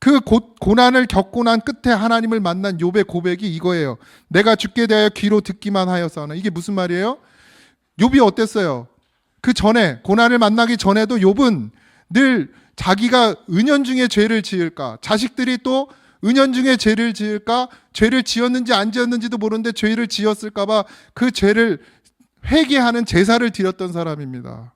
그 고난을 겪고 난 끝에 하나님을 만난 욥의 고백이 이거예요. 내가 주께 대하여 귀로 듣기만 하였사오나. 이게 무슨 말이에요? 욥이 어땠어요? 그 전에, 고난을 만나기 전에도 욥은 늘 자기가 은연중에 죄를 지을까, 자식들이 또 은연중에 죄를 지을까, 죄를 지었는지 안 지었는지도 모르는데 죄를 지었을까 봐 그 죄를 회개하는 제사를 드렸던 사람입니다.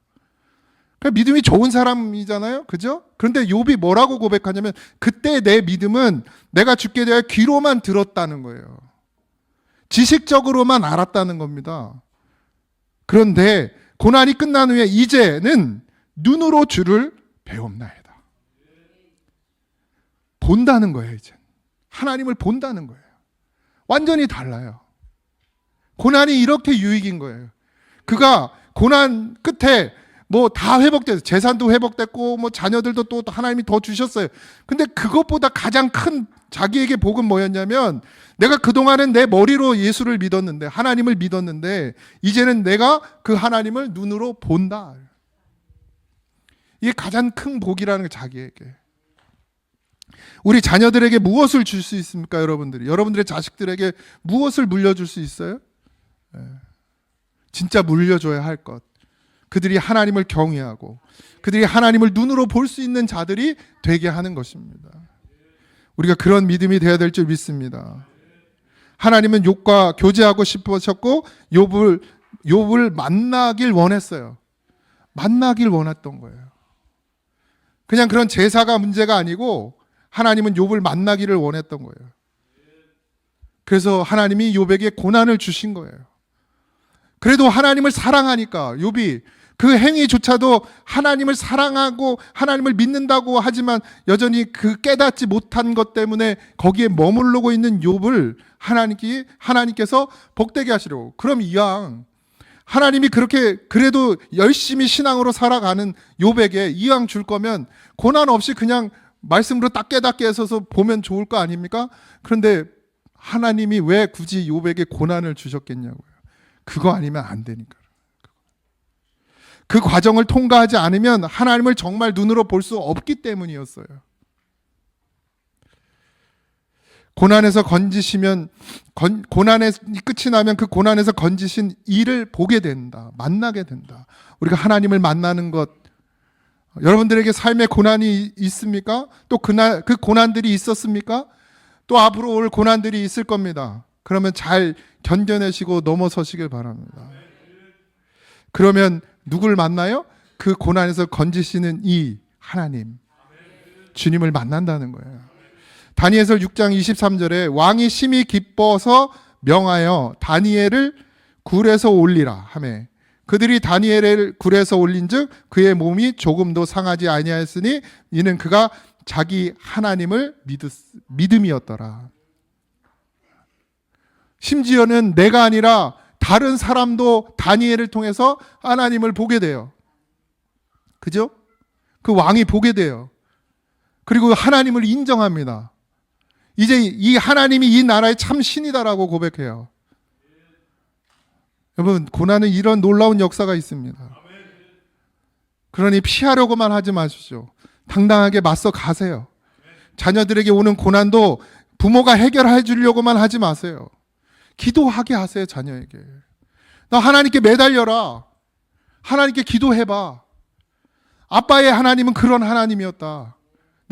그러니까 믿음이 좋은 사람이잖아요. 그죠? 그런데 욥이 뭐라고 고백하냐면 그때 내 믿음은 내가 주께 대하여 귀로만 들었다는 거예요. 지식적으로만 알았다는 겁니다. 그런데 고난이 끝난 후에 이제는 눈으로 주를 배움나이다. 본다는 거예요. 이제 하나님을 본다는 거예요. 완전히 달라요. 고난이 이렇게 유익인 거예요. 그가 고난 끝에 뭐 다 회복돼서 재산도 회복됐고 뭐 자녀들도 또 하나님이 더 주셨어요. 근데 그것보다 가장 큰 자기에게 복은 뭐였냐면 내가 그동안은 내 머리로 예수를 믿었는데, 하나님을 믿었는데 이제는 내가 그 하나님을 눈으로 본다. 이게 가장 큰 복이라는 게 자기에게. 우리 자녀들에게 무엇을 줄 수 있습니까, 여러분들이? 여러분들의 자식들에게 무엇을 물려줄 수 있어요? 진짜 물려줘야 할 것. 그들이 하나님을 경외하고 그들이 하나님을 눈으로 볼 수 있는 자들이 되게 하는 것입니다. 우리가 그런 믿음이 되어야 될 줄 믿습니다. 하나님은 욥과 교제하고 싶으셨고 욥을 만나길 원했어요. 만나길 원했던 거예요. 그냥 그런 제사가 문제가 아니고 하나님은 욥을 만나기를 원했던 거예요. 그래서 하나님이 욥에게 고난을 주신 거예요. 그래도 하나님을 사랑하니까 욥이 그 행위조차도 하나님을 사랑하고 하나님을 믿는다고 하지만 여전히 그 깨닫지 못한 것 때문에 거기에 머무르고 있는 욥을 하나님께서 복되게 하시려고. 그럼 이왕 하나님이 그렇게 그래도 열심히 신앙으로 살아가는 욥에게 이왕 줄 거면 고난 없이 그냥 말씀으로 딱 깨닫게 해서 보면 좋을 거 아닙니까? 그런데 하나님이 왜 굳이 욥에게 고난을 주셨겠냐고요. 그거 아니면 안 되니까. 그 과정을 통과하지 않으면 하나님을 정말 눈으로 볼 수 없기 때문이었어요. 고난에서 건지시면, 고난의 끝이 나면 그 고난에서 건지신 이를 보게 된다. 만나게 된다. 우리가 하나님을 만나는 것, 여러분들에게 삶의 고난이 있습니까? 또 그 고난들이 있었습니까? 또 앞으로 올 고난들이 있을 겁니다. 그러면 잘 견뎌내시고 넘어서시길 바랍니다. 그러면 누굴 만나요? 그 고난에서 건지시는 이 하나님, 주님을 만난다는 거예요. 다니엘서 6장 23절에 왕이 심히 기뻐서 명하여 다니엘을 굴에서 올리라 하매 그들이 다니엘을 굴에서 올린즉 그의 몸이 조금도 상하지 아니하였으니 이는 그가 자기 하나님을 믿음이었더라. 심지어는 내가 아니라 다른 사람도 다니엘을 통해서 하나님을 보게 돼요. 그죠? 그 왕이 보게 돼요. 그리고 하나님을 인정합니다. 이제 이 하나님이 이 나라의 참 신이다라고 고백해요. 여러분, 고난은 이런 놀라운 역사가 있습니다. 그러니 피하려고만 하지 마십시오. 당당하게 맞서 가세요. 자녀들에게 오는 고난도 부모가 해결해 주려고만 하지 마세요. 기도하게 하세요. 자녀에게. 너 하나님께 매달려라. 하나님께 기도해봐. 아빠의 하나님은 그런 하나님이었다.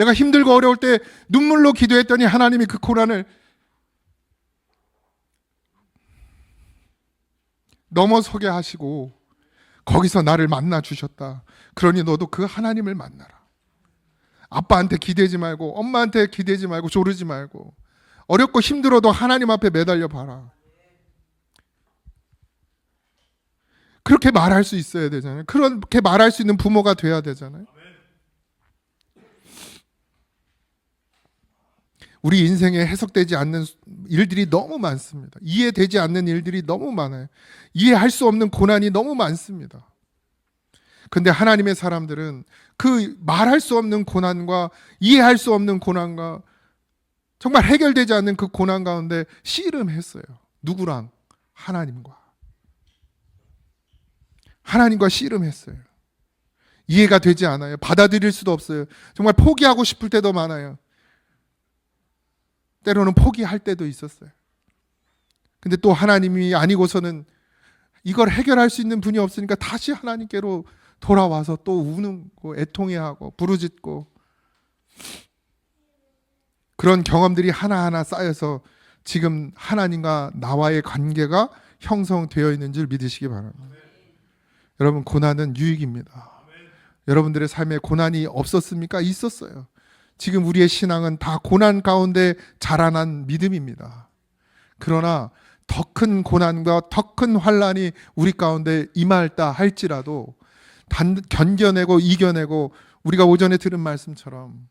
내가 힘들고 어려울 때 눈물로 기도했더니 하나님이 그 고난을 넘어서게 하시고 거기서 나를 만나 주셨다. 그러니 너도 그 하나님을 만나라. 아빠한테 기대지 말고, 엄마한테 기대지 말고, 조르지 말고, 어렵고 힘들어도 하나님 앞에 매달려 봐라. 그렇게 말할 수 있어야 되잖아요. 그렇게 말할 수 있는 부모가 돼야 되잖아요. 우리 인생에 해석되지 않는 일들이 너무 많습니다. 이해되지 않는 일들이 너무 많아요. 이해할 수 없는 고난이 너무 많습니다. 근데 하나님의 사람들은 그 말할 수 없는 고난과 이해할 수 없는 고난과 정말 해결되지 않는 그 고난 가운데 씨름했어요. 누구랑? 하나님과. 하나님과 씨름했어요. 이해가 되지 않아요. 받아들일 수도 없어요. 정말 포기하고 싶을 때도 많아요. 때로는 포기할 때도 있었어요. 근데 또 하나님이 아니고서는 이걸 해결할 수 있는 분이 없으니까 다시 하나님께로 돌아와서 또 우는 거, 애통해하고 부르짖고 그런 경험들이 하나하나 쌓여서 지금 하나님과 나와의 관계가 형성되어 있는 줄 믿으시기 바랍니다. 여러분, 고난은 유익입니다. 여러분들의 삶에 고난이 없었습니까? 있었어요. 지금 우리의 신앙은 다 고난 가운데 자라난 믿음입니다. 그러나 더 큰 고난과 더 큰 환난이 우리 가운데 임할다 할지라도 견뎌내고 이겨내고 우리가 오전에 들은 말씀처럼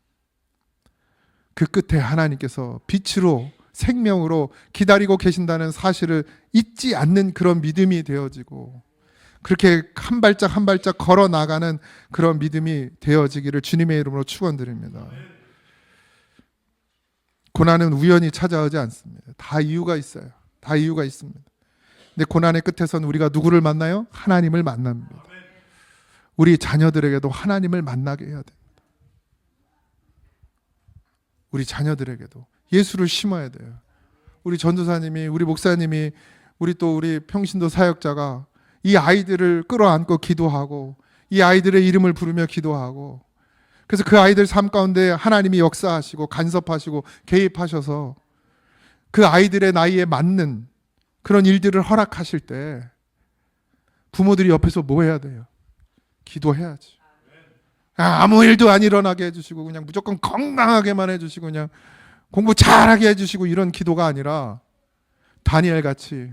그 끝에 하나님께서 빛으로 생명으로 기다리고 계신다는 사실을 잊지 않는 그런 믿음이 되어지고 그렇게 한 발짝 한 발짝 걸어 나가는 그런 믿음이 되어지기를 주님의 이름으로 축원드립니다. 고난은 우연히 찾아오지 않습니다. 다 이유가 있어요. 다 이유가 있습니다. 근데 고난의 끝에서는 우리가 누구를 만나요? 하나님을 만납니다. 우리 자녀들에게도 하나님을 만나게 해야 됩니다. 우리 자녀들에게도 예수를 심어야 돼요. 우리 전도사님이, 우리 목사님이, 우리 평신도 사역자가 이 아이들을 끌어안고 기도하고 이 아이들의 이름을 부르며 기도하고 그래서 그 아이들 삶 가운데 하나님이 역사하시고 간섭하시고 개입하셔서 그 아이들의 나이에 맞는 그런 일들을 허락하실 때 부모들이 옆에서 뭐 해야 돼요? 기도해야지. 아무 일도 안 일어나게 해주시고 그냥 무조건 건강하게만 해주시고 그냥 공부 잘하게 해주시고 이런 기도가 아니라 다니엘 같이.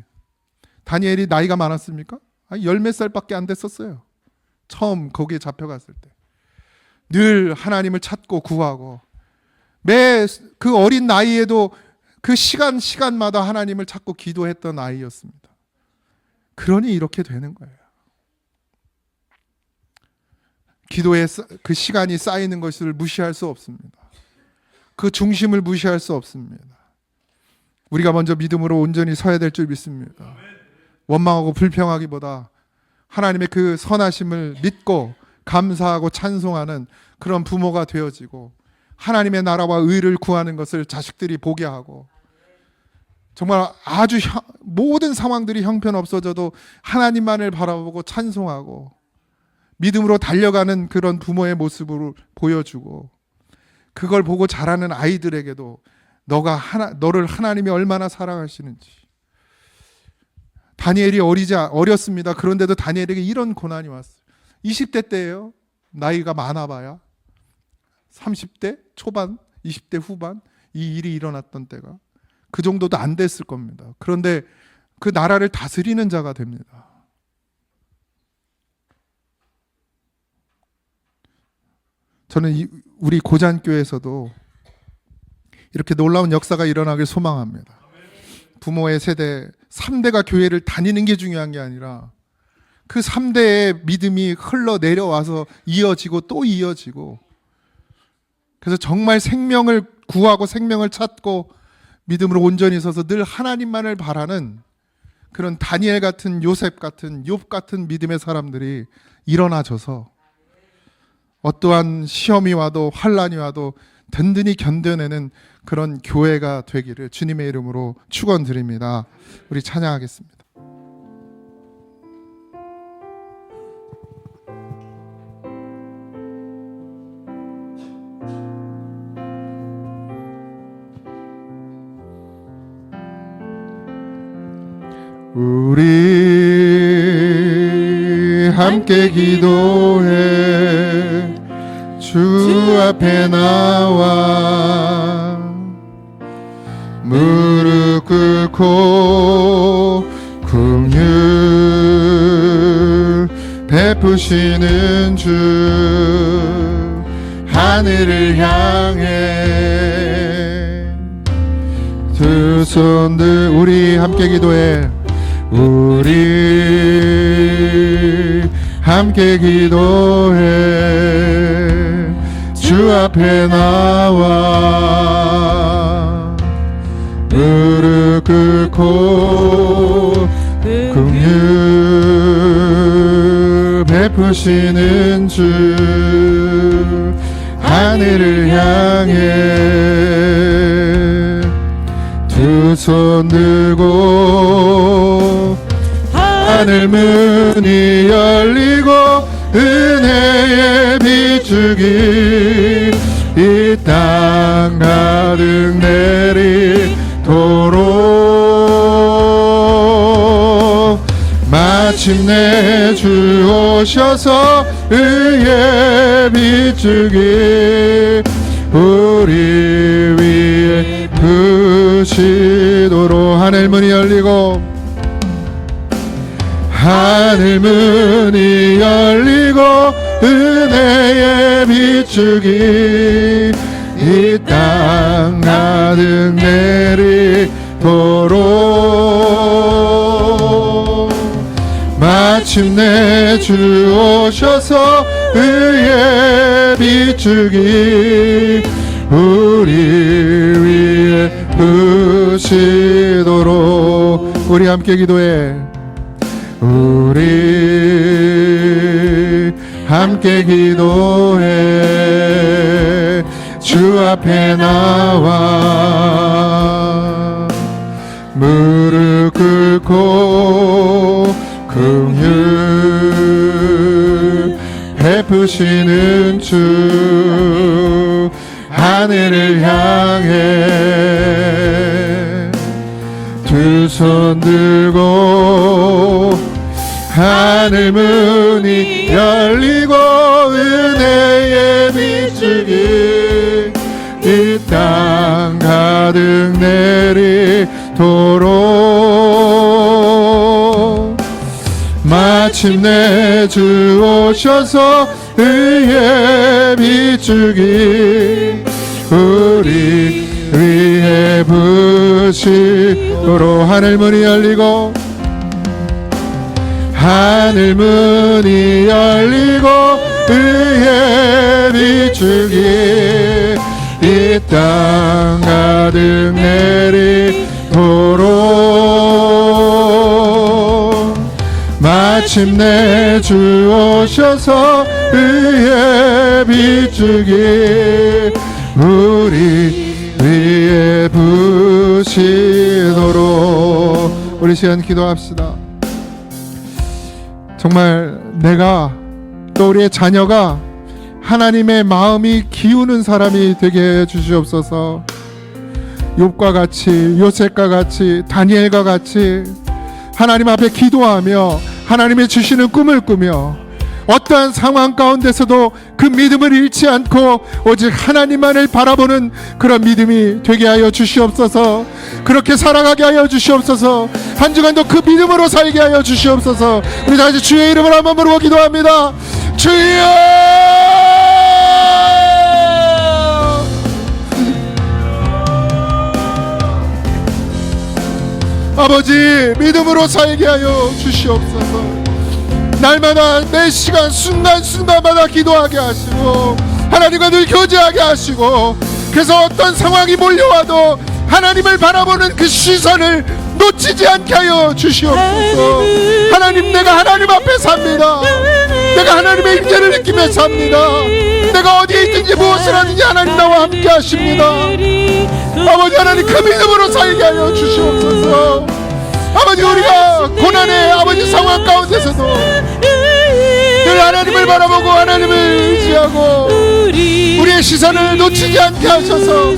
다니엘이 나이가 많았습니까? 열 몇 살밖에 안 됐었어요. 처음 거기에 잡혀갔을 때. 늘 하나님을 찾고 구하고 매 그 어린 나이에도 그 시간마다 하나님을 찾고 기도했던 아이였습니다. 그러니 이렇게 되는 거예요. 기도에 그 시간이 쌓이는 것을 무시할 수 없습니다. 그 중심을 무시할 수 없습니다. 우리가 먼저 믿음으로 온전히 서야 될 줄 믿습니다. 원망하고 불평하기보다 하나님의 그 선하심을 믿고 감사하고 찬송하는 그런 부모가 되어지고 하나님의 나라와 의를 구하는 것을 자식들이 보게 하고 정말 아주 모든 상황들이 형편없어져도 하나님만을 바라보고 찬송하고 믿음으로 달려가는 그런 부모의 모습을 보여주고 그걸 보고 자라는 아이들에게도 너를 하나님이 얼마나 사랑하시는지. 다니엘이 어렸습니다. 그런데도 다니엘에게 이런 고난이 왔어요. 20대 때예요. 나이가 많아봐야 30대 초반, 20대 후반 이 일이 일어났던 때가 그 정도도 안 됐을 겁니다. 그런데 그 나라를 다스리는 자가 됩니다. 저는 우리 고잔교회에서도 이렇게 놀라운 역사가 일어나길 소망합니다. 부모의 세대 3대가 교회를 다니는 게 중요한 게 아니라 그 3대의 믿음이 흘러내려와서 이어지고 또 이어지고 그래서 정말 생명을 구하고 생명을 찾고 믿음으로 온전히 서서 늘 하나님만을 바라는 그런 다니엘 같은 요셉 같은 욥 같은 믿음의 사람들이 일어나져서 어떠한 시험이 와도 환난이 와도 든든히 견뎌내는 그런 교회가 되기를 주님의 이름으로 축원드립니다. 우리 찬양하겠습니다. 우리 함께 기도해 주 앞에 나와 무릎 꿇고 긍휼 베푸시는 주 하늘을 향해 두 손 들 우리 함께 기도해 우리 함께 기도해 주 앞에 나와 무릎 꿇고 긍휼 베푸시는 주 하늘을 향해 두 손 들고 하늘 문이 열리고 은혜의 비추기 이 땅 가득 내리도록 마침내 주 오셔서 의의 비추기 우리 위에 부시도록 하늘 문이 열리고 하늘 문이 열리고 은혜의 비추기 이 땅 가득 내리도록 마침내 주 오셔서 의의 비추기 우리 위에 부시도록 우리 함께 기도해 우리 함께 기도해 주 앞에 나와 무릎 꿇고 긍휼 베푸시는 주 하늘을 향해 두 손 들고 하늘 문이 열리고 은혜의 비추기 이 땅 가득 내리도록 마침내 주 오셔서 의의 비추기 우리 위에 부시도록 하늘 문이 열리고 하늘 문이 열리고 의의 비추기 이 땅 가득 내리도록 마침내 주 오셔서 의의 비추기 우리 위에 부시도록 우리 시간 기도합시다. 정말 내가 또 우리의 자녀가 하나님의 마음이 기우는 사람이 되게 해 주시옵소서. 욥과 같이 요셉과 같이 다니엘과 같이 하나님 앞에 기도하며 하나님의 주시는 꿈을 꾸며 어떠한 상황 가운데서도 그 믿음을 잃지 않고 오직 하나님만을 바라보는 그런 믿음이 되게 하여 주시옵소서. 그렇게 살아가게 하여 주시옵소서. 한 주간도 그 믿음으로 살게 하여 주시옵소서. 우리 다시 주의 이름을 한번 부르고 기도합니다. 주여! 아버지, 믿음으로 살게 하여 주시옵소서. 날마다 매 시간 순간순간마다 기도하게 하시고 하나님과 늘 교제하게 하시고 그래서 어떤 상황이 몰려와도 하나님을 바라보는 그 시선을 놓치지 않게 하여 주시옵소서. 하나님, 내가 하나님 앞에 삽니다. 내가 하나님의 임재를 느끼며 삽니다. 내가 어디에 있든지 무엇을 하든지 하나님 나와 함께 하십니다. 아버지 하나님, 그 믿음으로 살게 하여 주시옵소서. 아버지, 우리가 고난의 아버지 상황 가운데서도 늘 하나님을 바라보고 하나님을 의지하고 우리의 시선을 놓치지 않게 하셔서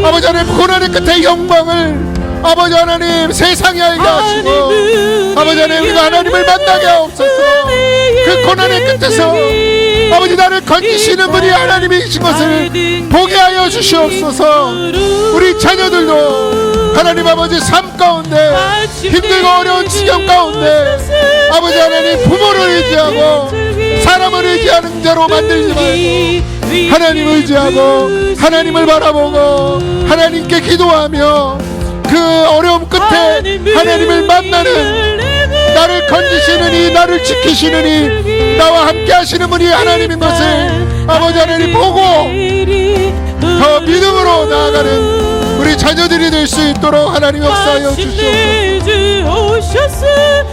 아버지 하나님, 고난의 끝에 영광을 아버지 하나님 세상이 알게 하시고 아버지 하나님 우리가 하나님을 만나게 하옵소서. 그 고난의 끝에서 아버지 나를 건지시는 분이 하나님이신 것을 보게 하여 주시옵소서. 우리 자녀들도 하나님 아버지 삶 가운데 힘들고 어려운 지경 가운데 아버지 하나님 부모를 의지하고 사람을 의지하는 자로 만들지 말고 하나님 의지하고 하나님을 바라보고 하나님께 기도하며 그 어려움 끝에 하나님을 만나는 나를 건지시느니 나를 지키시느니 나와 함께 하시는 분이 하나님인 것을 아버지 하나님 보고 더 믿음으로 나아가는 우리 자녀들이 될 수 있도록 하나님 역사하여 주시옵소서.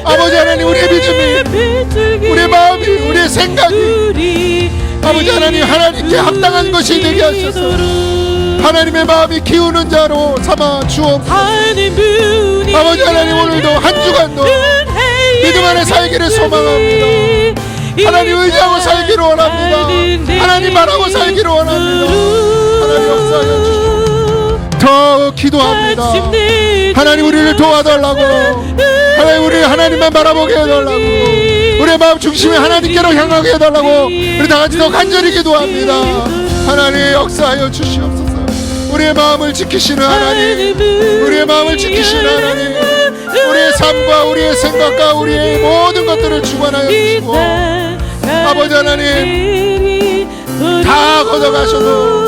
아버지 하나님 우리의 믿음이 우리의 마음이 우리의 생각이 아버지 하나님 하나님께 합당한 것이 되게 하셔서 하나님의 마음이 기우는 자로 삼아 주옵소서. 아버지 하나님 오늘도 한 주간도 믿음 안에 살기를 소망합니다. 하나님 의지하고 살기를 원합니다. 하나님 바라고 살기를 원합니다. 하나님 역사하여 주시옵소서. 더 기도합니다. 하나님 우리를 도와달라고 하나님 우리를 하나님만 바라보게 해달라고 우리의 마음 중심이 하나님께로 향하게 해달라고 우리 다같이 더 간절히 기도합니다. 하나님 역사하여 주시옵소서. 우리의 마음을 지키시는 하나님 우리의 마음을 지키시는 하나님 우리의 삶과 우리의 생각과 우리의 모든 것들을 주관하여 주시고 아버지 하나님 다 걷어가셔도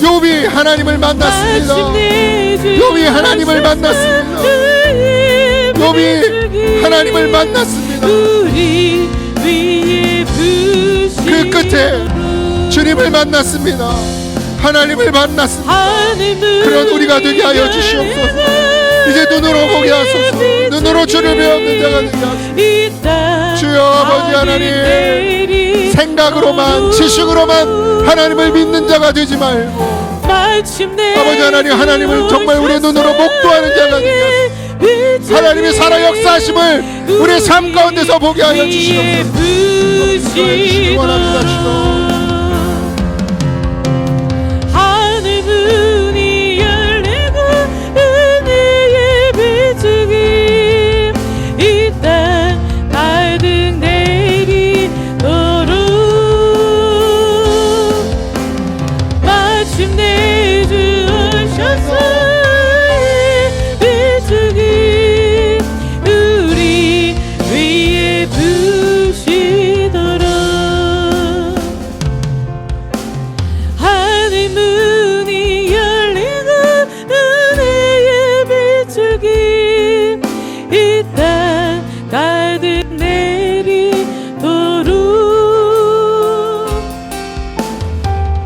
욥이 하나님을 만났습니다. 욥이 하나님을 만났습니다. 욥이 하나님을 만났습니다. 그 끝에 주님을 만났습니다. 하나님을 만났습니다. 그런 우리가 되게 하여 주시옵소서. 이제 눈으로 보게 하소서. 눈으로 주를 배우는 자가 되게 하소서. 주여 아버지 하나님 생각으로만 지식으로만 하나님을 믿는 자가 되지 말고 아버지 하나님 하나님을 정말 우리의 눈으로 목도하는 자가 되게 하소서. 하나님의 살아 역사하심을 우리의 삶 가운데서 보게 하여 주시옵소서. 원합니다 주여.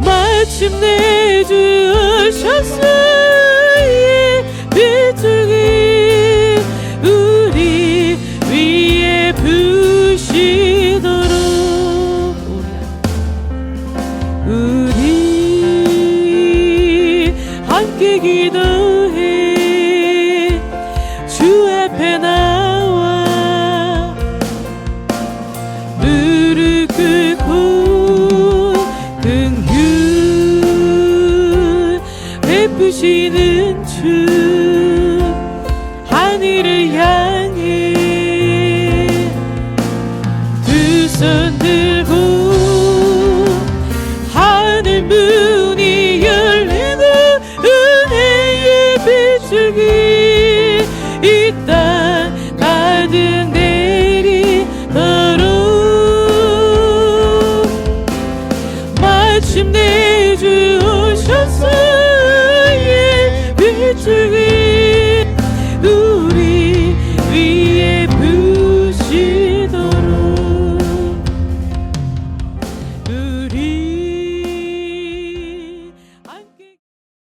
마침내 주셔서 비추기 우리 위에 부시도록 우리 함께 기도해 주 앞에 나와 무릎 꿇고 긍휼 베푸시는 주